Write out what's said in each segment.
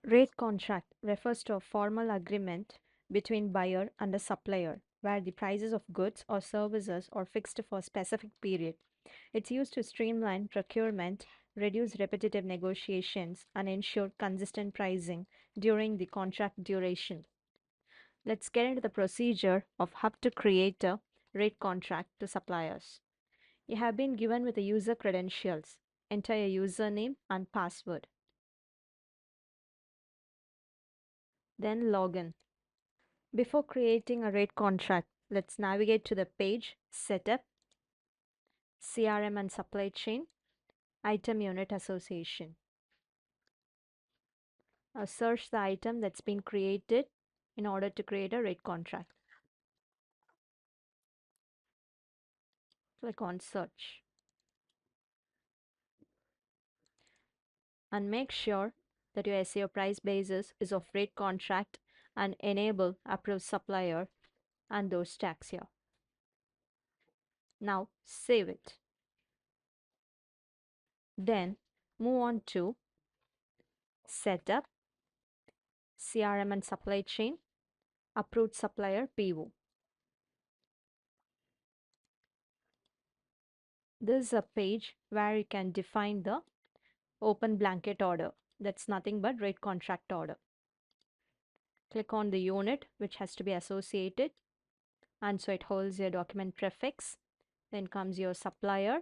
Rate contract refers to a formal agreement between buyer and a supplier where the prices of goods or services are fixed for a specific period. It's used to streamline procurement, reduce repetitive negotiations, and ensure consistent pricing during the contract duration. Let's get into the procedure of how to create a rate contract to suppliers. You have been given with the user credentials. Enter your username and password. Then log in. Before creating a rate contract, let's navigate to the page Setup, CRM and Supply Chain, Item Unit Association. Search the item that's been created in order to create a rate contract. Click on Search. And make sure that your SEO price basis is of rate contract and enable approved supplier and those tags here. Now save it. Then move on to Setup, CRM and Supply Chain, Approved Supplier PO. This is a page where you can define the open blanket order. That's nothing but rate contract order. Click on the unit which has to be associated, and so it holds your document prefix. Then comes your supplier,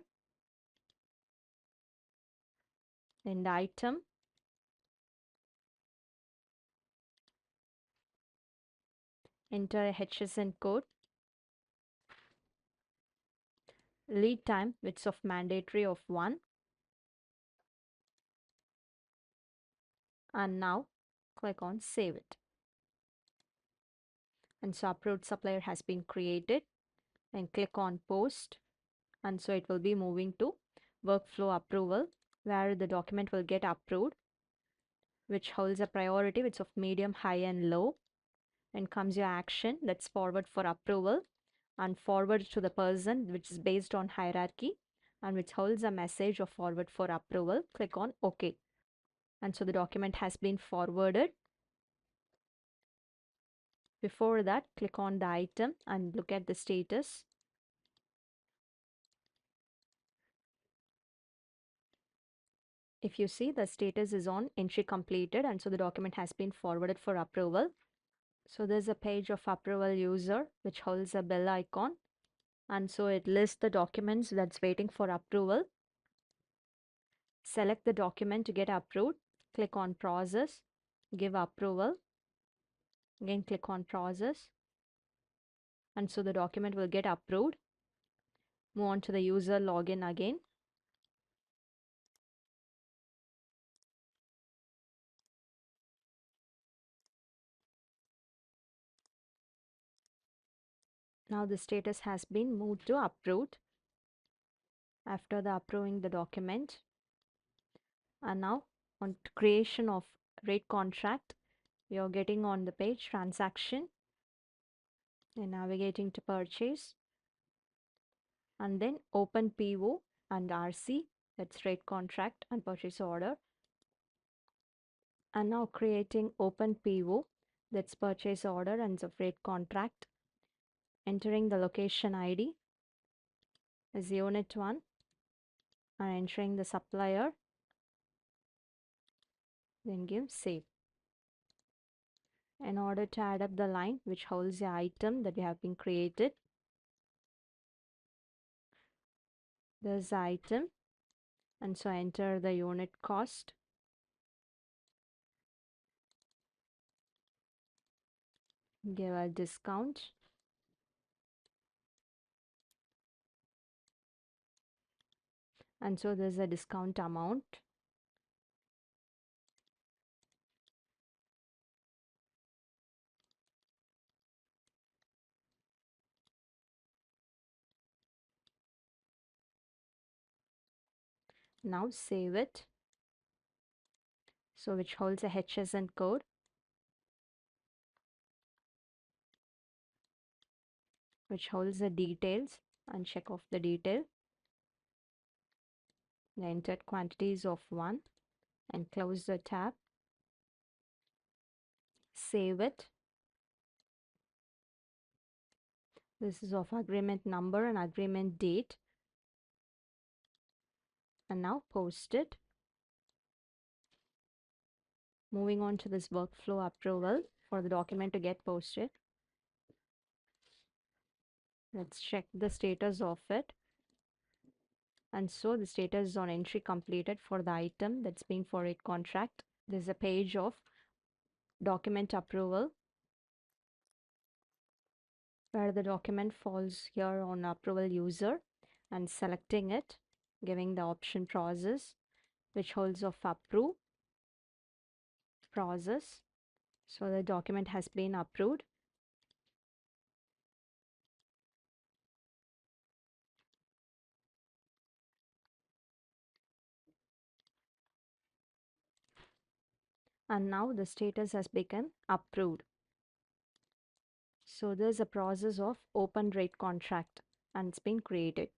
then the item, enter a HSN code, lead time which is of mandatory of 1, and now click on save it. And so approved supplier has been created, and click on post, and so it will be moving to workflow approval where the document will get approved, which holds a priority which is of medium, high and low. And comes your action that's forward for approval and forward to the person which is based on hierarchy and which holds a message of forward for approval. Click on OK. And so the document has been forwarded. Before that, click on the item and look at the status. If you see, the status is on entry completed, and so the document has been forwarded for approval. So there's a page of approval user which holds a bell icon, and so it lists the documents that's waiting for approval. Select the document to get approved. Click on process, give approval. Again click on process, and so the document will get approved. Move on to the user login again. Now the status has been moved to approved after the approving the document. And now on creation of rate contract, you're getting on the page transaction and navigating to purchase, and then open PO and RC, that's rate contract and purchase order. And now creating open PO, that's purchase order and the rate contract, entering the location ID as unit 1 and entering the supplier, then give save. In order to add up the line which holds the item that you have been created, this item, and so enter the unit cost, give a discount, and so there's a discount amount. Now save it, so which holds a HSN code, which holds the details, and check off the detail. The entered quantities of 1 and close the tab. save it. This is of agreement number and agreement date. And now post it. Moving on to this workflow approval for the document to get posted. Let's check the status of it. And so the status is on entry completed for the item that's being for a contract. There's a page of document approval where the document falls here on approval user and selecting it, giving the option process, which holds of approve process. So the document has been approved. And now the status has become approved. So there's a process of open rate contract and it's been created.